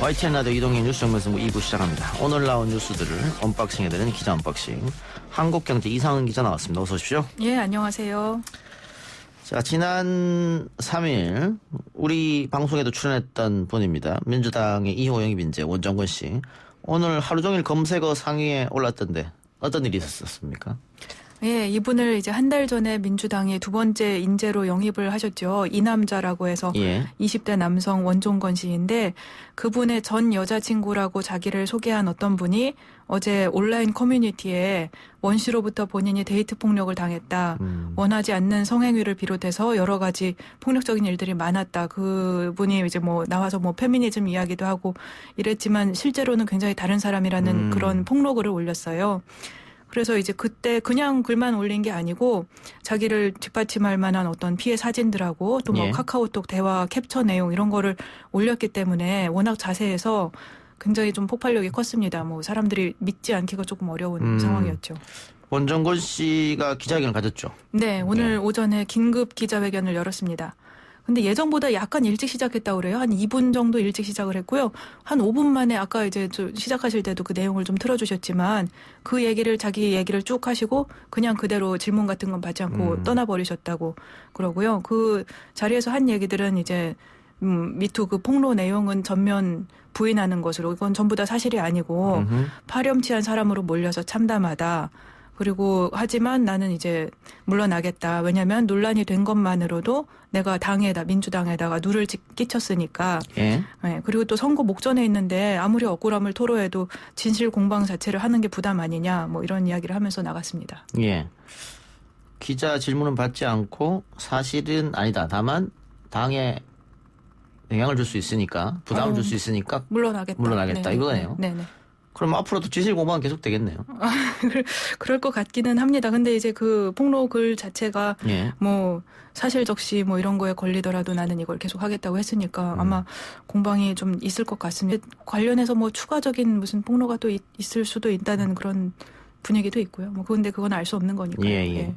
YTN 라디오 이동희 뉴스 정면승부 2부 시작합니다. 오늘 나온 뉴스들을 언박싱해드리는 기자 언박싱. 한국경제 이상은 기자 나왔습니다. 어서 오십시오. 예, 안녕하세요. 자, 지난 3일 우리 방송에도 출연했던 분입니다. 민주당의 2호 영입인재 원정근 씨. 오늘 하루 종일 검색어 상위에 올랐던데 어떤 일이 있었습니까? 예, 이분을 이제 한 달 전에 민주당이 두 번째 인재로 영입을 하셨죠. 이남자라고 해서 예. 20대 남성 원종건 씨인데 그분의 전 여자친구라고 자기를 소개한 어떤 분이 어제 온라인 커뮤니티에 원 씨로부터 본인이 데이트 폭력을 당했다. 원하지 않는 성행위를 비롯해서 여러 가지 폭력적인 일들이 많았다. 그분이 이제 뭐 나와서 뭐 페미니즘 이야기도 하고 이랬지만 실제로는 굉장히 다른 사람이라는 그런 폭로글을 올렸어요. 그래서 이제 그때 그냥 글만 올린 게 아니고 자기를 뒷받침할 만한 어떤 피해 사진들하고 또 뭐 예. 카카오톡 대화 캡처 내용 이런 거를 올렸기 때문에 워낙 자세해서 굉장히 좀 폭발력이 컸습니다. 뭐 사람들이 믿지 않기가 조금 어려운 상황이었죠. 원정근 씨가 기자회견을 가졌죠. 네, 오늘 오전에 긴급 기자회견을 열었습니다. 근데 예정보다 약간 일찍 시작했다고 그래요. 한 2분 정도 일찍 시작을 했고요. 한 5분 만에 아까 이제 시작하실 때도 그 내용을 좀 틀어주셨지만 그 얘기를 자기 얘기를 쭉 하시고 그냥 그대로 질문 같은 건 받지 않고 떠나버리셨다고 그러고요. 그 자리에서 한 얘기들은 이제 미투 그 폭로 내용은 전면 부인하는 것으로 이건 전부 다 사실이 아니고 파렴치한 사람으로 몰려서 참담하다. 그리고 하지만 나는 이제 물러나겠다. 왜냐하면 논란이 된 것만으로도 내가 민주당에다가 누를 끼쳤으니까. 예. 네, 그리고 또 선거 목전에 있는데 아무리 억울함을 토로해도 진실 공방 자체를 하는 게 부담 아니냐. 뭐 이런 이야기를 하면서 나갔습니다. 예. 기자 질문은 받지 않고 사실은 아니다. 다만 당에 영향을 줄 수 있으니까 부담을 줄 수 있으니까 물러나겠다. 네, 이거네요. 네네. 그럼 앞으로도 진실 공방은 계속 되겠네요. 그럴 것 같기는 합니다. 근데 이제 그 폭로 글 자체가 예. 뭐 사실적시 뭐 이런 거에 걸리더라도 나는 이걸 계속 하겠다고 했으니까 아마 공방이 좀 있을 것 같습니다. 관련해서 뭐 추가적인 무슨 폭로가 또 있을 수도 있다는 그런 분위기도 있고요. 뭐 근데 그건 알 수 없는 거니까요. 예.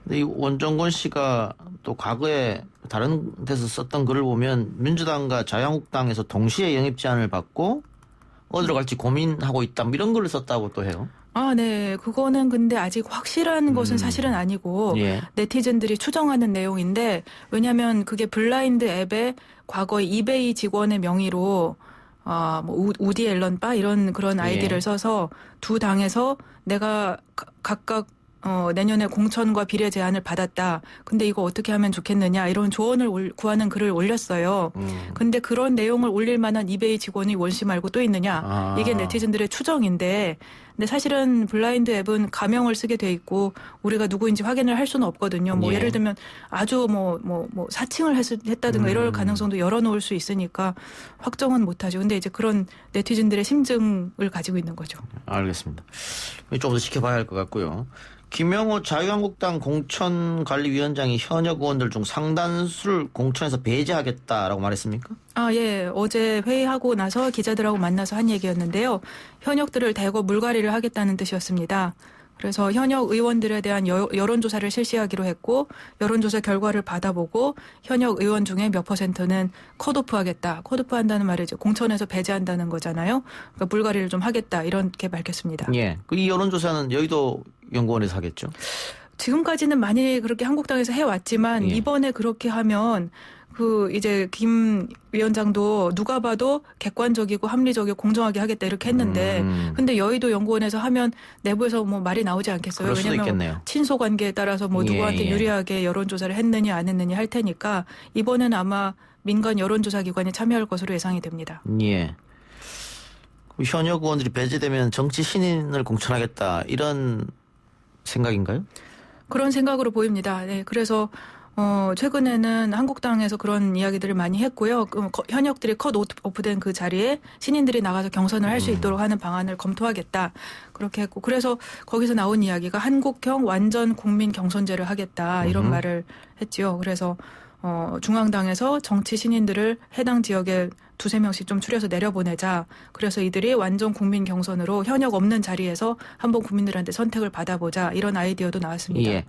근데 이 원정건 씨가 또 과거에 다른 데서 썼던 글을 보면 민주당과 자유한국당에서 동시에 영입 제안을 받고 어디로 갈지 고민하고 있다. 뭐 이런 글을 썼다고 또 해요. 아, 네. 그거는 근데 아직 확실한 것은 사실은 아니고 예. 네티즌들이 추정하는 내용인데 왜냐하면 그게 블라인드 앱에 과거에 이베이 직원의 명의로 뭐 우디 앨런 바 이런 그런 아이디를 예. 써서 두 당에서 내가 각각 내년에 공천과 비례 제안을 받았다. 근데 이거 어떻게 하면 좋겠느냐 이런 조언을 구하는 글을 올렸어요. 근데 그런 내용을 올릴 만한 이베이 직원이 원 씨 말고 또 있느냐. 이게 네티즌들의 추정인데 근데 사실은 블라인드 앱은 가명을 쓰게 돼 있고 우리가 누구인지 확인을 할 수는 없거든요. 뭐 예. 예를 들면 아주 뭐 사칭을 했다든가 이럴 가능성도 열어놓을 수 있으니까 확정은 못하죠. 근데 이제 그런 네티즌들의 심증을 가지고 있는 거죠. 알겠습니다. 좀 더 지켜봐야 할 것 같고요. 김영호 자유한국당 공천관리위원장이 현역 의원들 중 상당수를 공천에서 배제하겠다라고 말했습니까? 예. 어제 회의하고 나서 기자들하고 만나서 한 얘기였는데요. 현역들을 대거 물갈이를 하겠다는 뜻이었습니다. 그래서 현역 의원들에 대한 여론조사를 실시하기로 했고 여론조사 결과를 받아보고 현역 의원 중에 몇 %는 컷오프하겠다. 컷오프한다는 말이 이제 공천에서 배제한다는 거잖아요. 그러니까 물갈이를 좀 하겠다. 이렇게 밝혔습니다. 예. 이 여론조사는 여의도 연구원에서 하겠죠? 지금까지는 많이 그렇게 한국당에서 해왔지만 예. 이번에 그렇게 하면 이제 김 위원장도 누가 봐도 객관적이고 합리적이고 공정하게 하겠다 이렇게 했는데 근데 여의도 연구원에서 하면 내부에서 뭐 말이 나오지 않겠어요? 그럴 수도 왜냐하면 있겠네요. 친소 관계에 따라서 뭐 누구한테 예. 유리하게 여론조사를 했느냐 안 했느냐 할 테니까 이번에는 아마 민간 여론조사 기관이 참여할 것으로 예상이 됩니다. 예. 현역 의원들이 배제되면 정치 신인을 공천하겠다 이런 생각인가요? 그런 생각으로 보입니다. 네, 그래서 최근에는 한국당에서 그런 이야기들을 많이 했고요. 현역들이 컷 오프된 그 자리에 신인들이 나가서 경선을 할 수 있도록 하는 방안을 검토하겠다. 그렇게 했고 그래서 거기서 나온 이야기가 한국형 완전 국민 경선제를 하겠다. 이런 말을 했지요. 그래서 중앙당에서 정치 신인들을 해당 지역에 두세 명씩 좀 추려서 내려보내자. 그래서 이들이 완전 국민 경선으로 현역 없는 자리에서 한번 국민들한테 선택을 받아보자. 이런 아이디어도 나왔습니다. 예.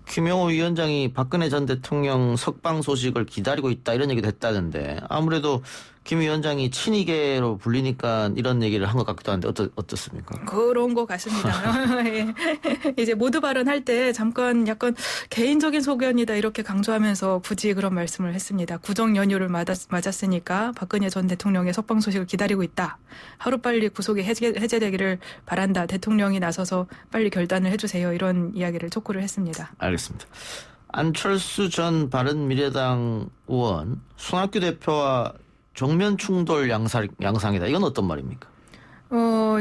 김영호 위원장이 박근혜 전 대통령 석방 소식을 기다리고 있다 이런 얘기도 했다던데 아무래도 김 위원장이 친이계로 불리니까 이런 얘기를 한 것 같기도 한데 어떻습니까? 그런 것 같습니다. 예. 이제 모두 발언할 때 잠깐 약간 개인적인 소견이다 이렇게 강조하면서 굳이 그런 말씀을 했습니다. 구정 연휴를 맞았으니까 박근혜 전 대통령의 석방 소식을 기다리고 있다. 하루빨리 구속이 해제되기를 바란다. 대통령이 나서서 빨리 결단을 해주세요. 이런 이야기를 촉구를 했습니다. 알겠습니다. 안철수 전 바른미래당 의원, 손학규 대표와 정면 충돌 양상이다. 이건 어떤 말입니까?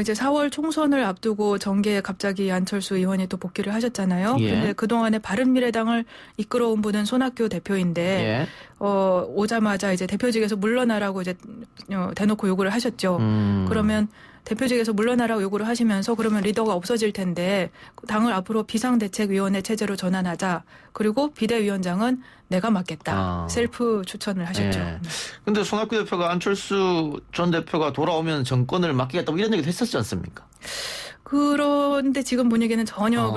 이제 4월 총선을 앞두고 정계에 갑자기 안철수 의원이 또 복귀를 하셨잖아요. 예. 근데 그동안에 바른미래당을 이끌어온 분은 손학규 대표인데, 예. 오자마자 이제 대표직에서 물러나라고 이제 대놓고 요구를 하셨죠. 그러면 대표직에서 물러나라고 요구를 하시면서 그러면 리더가 없어질 텐데 당을 앞으로 비상대책위원회 체제로 전환하자. 그리고 비대위원장은 내가 맡겠다. 셀프 추천을 하셨죠. 그런데 손학규 대표가 안철수 전 대표가 돌아오면 정권을 맡기겠다고 이런 얘기도 했었지 않습니까? 그런데 지금 분위기는 전혀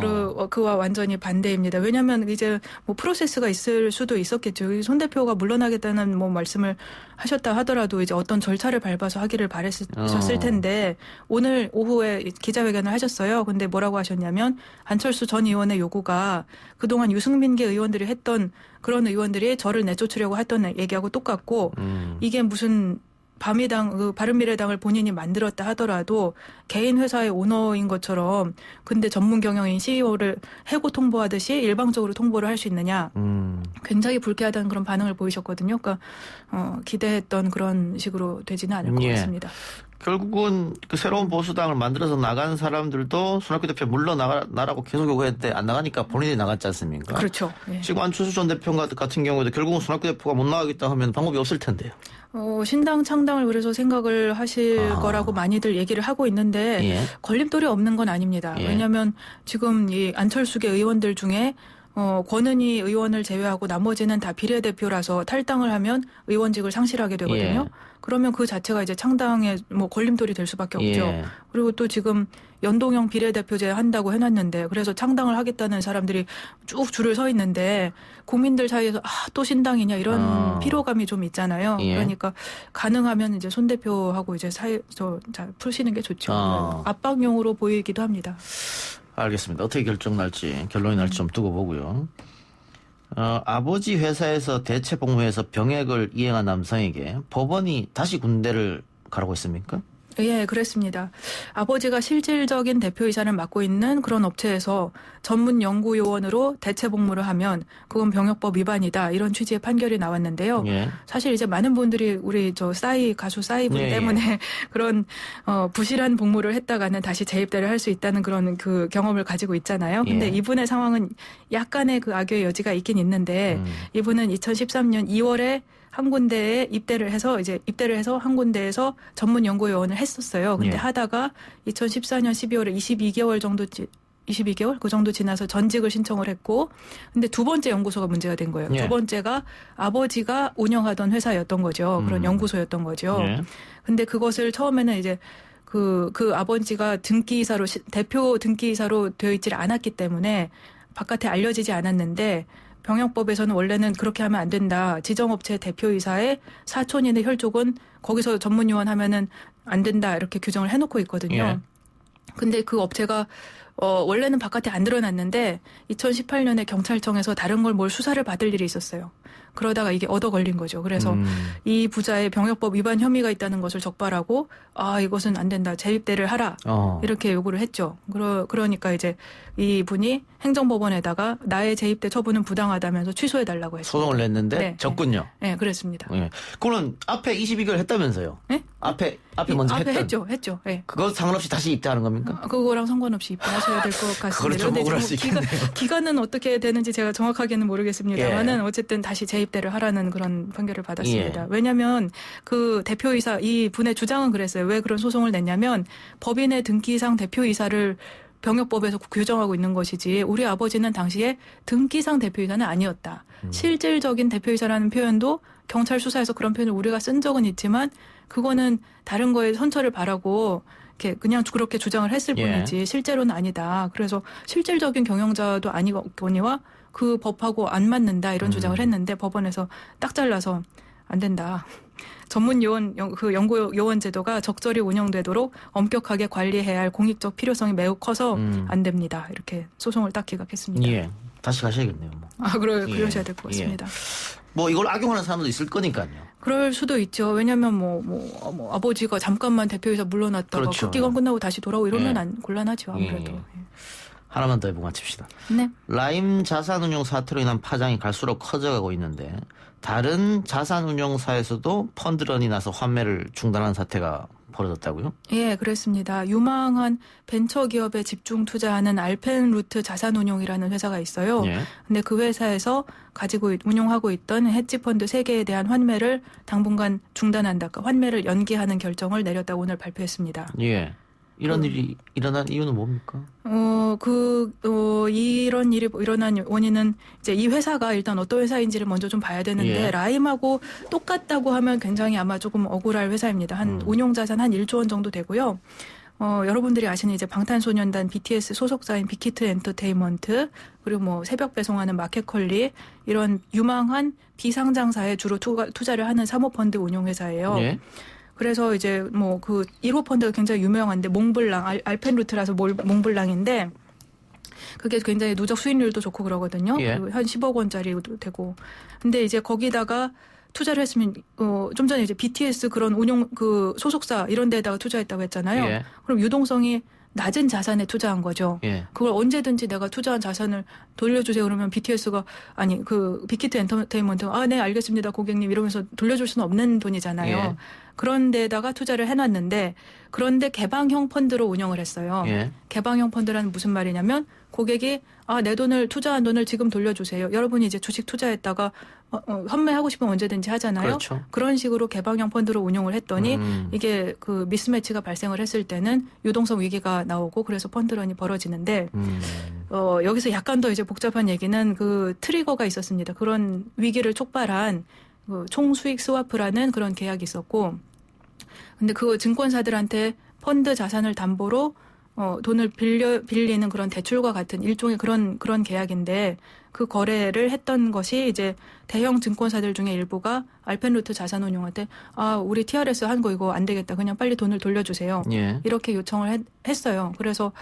그와 완전히 반대입니다. 왜냐하면 이제 뭐 프로세스가 있을 수도 있었겠죠. 손 대표가 물러나겠다는 뭐 말씀을 하셨다 하더라도 이제 어떤 절차를 밟아서 하기를 바랬었을 텐데 오늘 오후에 기자회견을 하셨어요. 근데 뭐라고 하셨냐면 안철수 전 의원의 요구가 그동안 유승민계 의원들이 했던 그런 의원들이 저를 내쫓으려고 했던 얘기하고 똑같고 이게 무슨 바른미래당을 본인이 만들었다 하더라도 개인 회사의 오너인 것처럼 근데 전문 경영인 CEO를 해고 통보하듯이 일방적으로 통보를 할 수 있느냐. 굉장히 불쾌하다는 그런 반응을 보이셨거든요. 그러니까 기대했던 그런 식으로 되지는 않을 것 같습니다. 결국은 그 새로운 보수당을 만들어서 나간 사람들도 손학규 대표 물러나라고 계속 요구했는데 안 나가니까 본인이 나갔지 않습니까? 그렇죠. 예. 지금 안철수 전 대표 같은 경우에도 결국은 손학규 대표가 못 나가겠다 하면 방법이 없을 텐데요. 신당 창당을 그래서 생각을 하실 거라고 많이들 얘기를 하고 있는데 걸림돌이 없는 건 아닙니다. 왜냐하면 지금 이 안철수계 의원들 중에 권은희 의원을 제외하고 나머지는 다 비례대표라서 탈당을 하면 의원직을 상실하게 되거든요. 그러면 그 자체가 이제 창당에 뭐 걸림돌이 될 수밖에 없죠. 그리고 또 지금 연동형 비례대표제 한다고 해놨는데 그래서 창당을 하겠다는 사람들이 쭉 줄을 서 있는데 국민들 사이에서 또 신당이냐 이런 피로감이 좀 있잖아요. 그러니까 가능하면 이제 손 대표하고 이제 푸시는 게 좋죠. 압박용으로 보이기도 합니다. 알겠습니다. 어떻게 결론이 날지 좀 두고 보고요. 아버지 회사에서 대체 복무해서 병역을 이행한 남성에게 법원이 다시 군대를 가라고 했습니까? 예, 그랬습니다. 아버지가 실질적인 대표이사를 맡고 있는 그런 업체에서 전문 연구요원으로 대체 복무를 하면 그건 병역법 위반이다. 이런 취지의 판결이 나왔는데요. 사실 이제 많은 분들이 우리 가수 싸이 분 때문에 그런 부실한 복무를 했다가는 다시 재입대를 할 수 있다는 그런 그 경험을 가지고 있잖아요. 근데 이분의 상황은 약간의 그 악유의 여지가 있긴 있는데 이분은 2013년 2월에 한 군데에 입대를 해서 한 군데에서 전문 연구요원을 했었어요. 근데 하다가 2014년 12월에 22개월 그 정도 지나서 전직을 신청을 했고 근데 두 번째 연구소가 문제가 된 거예요. 두 번째가 아버지가 운영하던 회사였던 거죠. 그런 연구소였던 거죠. 근데 그것을 처음에는 이제 그 아버지가 대표 등기이사로 되어 있질 않았기 때문에 바깥에 알려지지 않았는데 병역법에서는 원래는 그렇게 하면 안 된다. 지정업체 대표이사의 사촌인의 혈족은 거기서 전문요원 하면은 안 된다. 이렇게 규정을 해놓고 있거든요. 근데 그 업체가 원래는 바깥에 안 드러났는데 2018년에 경찰청에서 다른 걸 뭘 수사를 받을 일이 있었어요. 그러다가 이게 얻어 걸린 거죠. 그래서 이 부자의 병역법 위반 혐의가 있다는 것을 적발하고 이것은 안 된다. 재입대를 하라. 이렇게 요구를 했죠. 그러니까 이제 이분이 행정법원에다가 나의 재입대 처분은 부당하다면서 취소해달라고 했습니다. 소송을 냈는데 졌군요. 네, 그랬습니다. 그거는 앞에 22개월 했다면서요? 네? 앞에 먼저 앞에 했죠. 네. 그거 상관없이 다시 입대하는 겁니까? 그거랑 상관없이 입대하셔야 될 것 같습니다. 그걸 좀 억울할 수 있겠네요. 기간은 어떻게 되는지 제가 정확하게는 모르겠습니다만은 어쨌든 다시 재입대를 하라는 그런 판결을 받았습니다. 왜냐하면 그 대표이사 이 분의 주장은 그랬어요. 왜 그런 소송을 냈냐면 법인의 등기상 대표이사를 병역법에서 규정하고 있는 것이지 우리 아버지는 당시에 등기상 대표이사는 아니었다. 실질적인 대표이사라는 표현도 경찰 수사에서 그런 표현을 우리가 쓴 적은 있지만 그거는 다른 거에 선처를 바라고 그냥 그렇게 주장을 했을 뿐이지 실제로는 아니다. 그래서 실질적인 경영자도 아니거니와 그 법하고 안 맞는다 이런 주장을 했는데 법원에서 딱 잘라서 안 된다. 전문 요원 그 연구 요원 제도가 적절히 운영되도록 엄격하게 관리해야 할 공익적 필요성이 매우 커서 안 됩니다. 이렇게 소송을 딱 기각했습니다. 예. 다시 가셔야겠네요. 뭐. 그러셔야 될 것 같습니다. 뭐 이걸 악용하는 사람도 있을 거니까요. 그럴 수도 있죠. 왜냐하면 아버지가 잠깐만 대표이사 물러났다가 그렇죠. 그 기간 끝나고 다시 돌아오고 이러면 곤란하죠. 아무래도. 예. 하나만 더 해보고 마칩시다. 네. 라임 자산운용 사태로 인한 파장이 갈수록 커져가고 있는데 다른 자산운용사에서도 펀드런이 나서 환매를 중단한 사태가 벌어졌다고요? 예, 그렇습니다. 유망한 벤처기업에 집중 투자하는 알펜루트 자산운용이라는 회사가 있어요. 예. 근데 그 회사에서 운용하고 있던 헤지펀드 3개에 대한 환매를 당분간 중단한다. 그러니까 환매를 연기하는 결정을 내렸다고 오늘 발표했습니다. 예. 이런 일이 일어난 이유는 뭡니까? 이런 일이 일어난 원인은 이제 이 회사가 일단 어떤 회사인지를 먼저 좀 봐야 되는데 예. 라임하고 똑같다고 하면 굉장히 아마 조금 억울할 회사입니다. 한 운용자산 한 1조 원 정도 되고요. 여러분들이 아시는 이제 방탄소년단 BTS 소속사인 빅히트 엔터테인먼트 그리고 뭐 새벽 배송하는 마켓컬리 이런 유망한 비상장사에 주로 투자를 하는 사모펀드 운용회사예요. 예. 그래서 이제 뭐 그 1호 펀드가 굉장히 유명한데 몽블랑 알펜루트라서 몽블랑인데 그게 굉장히 누적 수익률도 좋고 그러거든요. 예. 그리고 한 10억 원짜리도 되고. 근데 이제 거기다가 투자를 했으면 좀 전에 이제 BTS 그런 운용 그 소속사 이런 데다가 투자했다고 했잖아요. 예. 그럼 유동성이 낮은 자산에 투자한 거죠. 예. 그걸 언제든지 내가 투자한 자산을 돌려주세요. 그러면 BTS가 그 빅히트 엔터테인먼트가 네 알겠습니다 고객님 이러면서 돌려줄 수는 없는 돈이잖아요. 예. 그런 데다가 투자를 해놨는데 그런데 개방형 펀드로 운영을 했어요. 예. 개방형 펀드라는 무슨 말이냐면 고객이 내 돈을 투자한 돈을 지금 돌려주세요. 여러분이 이제 주식 투자했다가 환매하고 싶으면 언제든지 하잖아요. 그렇죠. 그런 식으로 개방형 펀드로 운영을 했더니 이게 그 미스매치가 발생을 했을 때는 유동성 위기가 나오고 그래서 펀드런이 벌어지는데 여기서 약간 더 이제 복잡한 얘기는 그 트리거가 있었습니다. 그런 위기를 촉발한 그 총수익 스와프라는 그런 계약이 있었고 근데 그 증권사들한테 펀드 자산을 담보로 돈을 빌리는 그런 대출과 같은 일종의 그런 계약인데 그 거래를 했던 것이 이제 대형 증권사들 중에 일부가 알펜루트 자산운용한테 우리 TRS 한 거 이거 안 되겠다. 그냥 빨리 돈을 돌려주세요. 예. 이렇게 요청을 했어요. 그래서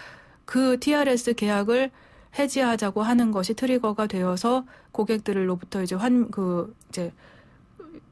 그 TRS 계약을 해지하자고 하는 것이 트리거가 되어서 고객들로부터 이제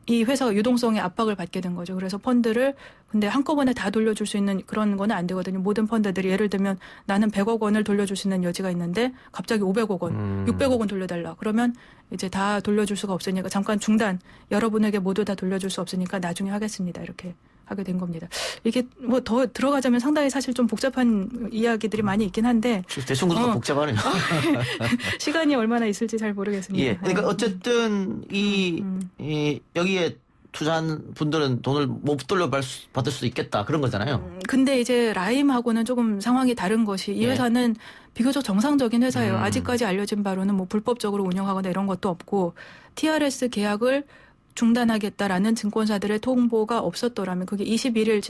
이 회사가 유동성에 압박을 받게 된 거죠. 그래서 펀드를 근데 한꺼번에 다 돌려줄 수 있는 그런 거는 안 되거든요. 모든 펀드들이 예를 들면 나는 100억 원을 돌려줄 수 있는 여지가 있는데 갑자기 500억 원, 600억 원 돌려달라. 그러면 이제 다 돌려줄 수가 없으니까 잠깐 중단. 여러분에게 모두 다 돌려줄 수 없으니까 나중에 하겠습니다. 이렇게 하게 된 겁니다. 이게 뭐 더 들어가자면 상당히 사실 좀 복잡한 이야기들이 많이 있긴 한데 대충 그렇게 복잡하네요. 시간이 얼마나 있을지 잘 모르겠습니다. 예. 그러니까 어쨌든 여기에 투자한 분들은 돈을 못 돌려받을 수도 있겠다 그런 거잖아요. 근데 이제 라임하고는 조금 상황이 다른 것이 이 회사는 비교적 정상적인 회사예요. 아직까지 알려진 바로는 뭐 불법적으로 운영하거나 이런 것도 없고 TRS 계약을 중단하겠다라는 증권사들의 통보가 없었더라면 그게 21일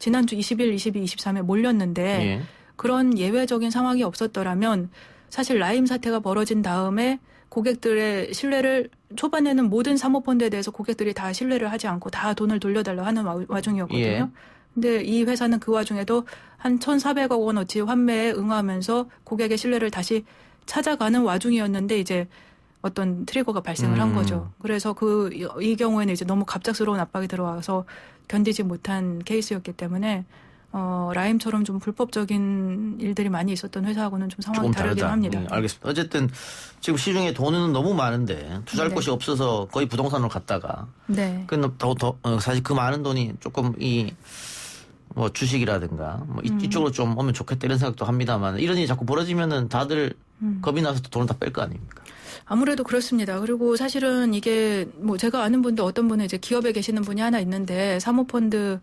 지난주 20일, 22, 23에 몰렸는데 그런 예외적인 상황이 없었더라면 사실 라임 사태가 벌어진 다음에 고객들의 신뢰를 초반에는 모든 사모펀드에 대해서 고객들이 다 신뢰를 하지 않고 다 돈을 돌려달라 하는 와중이었거든요. 근데 이 회사는 그 와중에도 한 1,400억 원어치 환매에 응하면서 고객의 신뢰를 다시 찾아가는 와중이었는데 이제 어떤 트리거가 발생을 한 거죠. 그래서 이 경우에는 이제 너무 갑작스러운 압박이 들어와서 견디지 못한 케이스였기 때문에 라임처럼 좀 불법적인 일들이 많이 있었던 회사하고는 좀 상황이 다르긴 합니다. 알겠습니다. 어쨌든 지금 시중에 돈은 너무 많은데 투자할 곳이 없어서 거의 부동산으로 갔다가 사실 그 많은 돈이 조금 뭐 주식이라든가 뭐 이쪽으로 좀 오면 좋겠다 이런 생각도 합니다만 이런 일이 자꾸 벌어지면은 다들 겁이 나서 돈을 다 뺄 거 아닙니까? 아무래도 그렇습니다. 그리고 사실은 이게 뭐 제가 아는 분도 어떤 분은 이제 기업에 계시는 분이 하나 있는데 사모펀드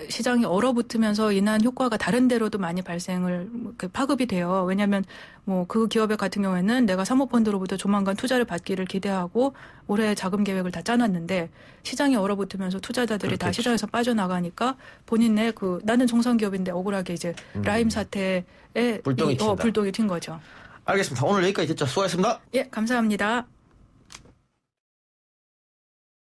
시장이 얼어붙으면서 인한 효과가 다른 데로도 많이 발생을 파급이 돼요. 왜냐하면 뭐 그 기업의 같은 경우에는 내가 사모펀드로부터 조만간 투자를 받기를 기대하고 올해 자금 계획을 다 짜놨는데 시장이 얼어붙으면서 투자자들이 다 시장에서 빠져나가니까 본인의 나는 정상기업인데 억울하게 이제 라임 사태에 불똥이 튄 거죠. 알겠습니다. 오늘 여기까지 듣죠. 수고하셨습니다. 예, 감사합니다.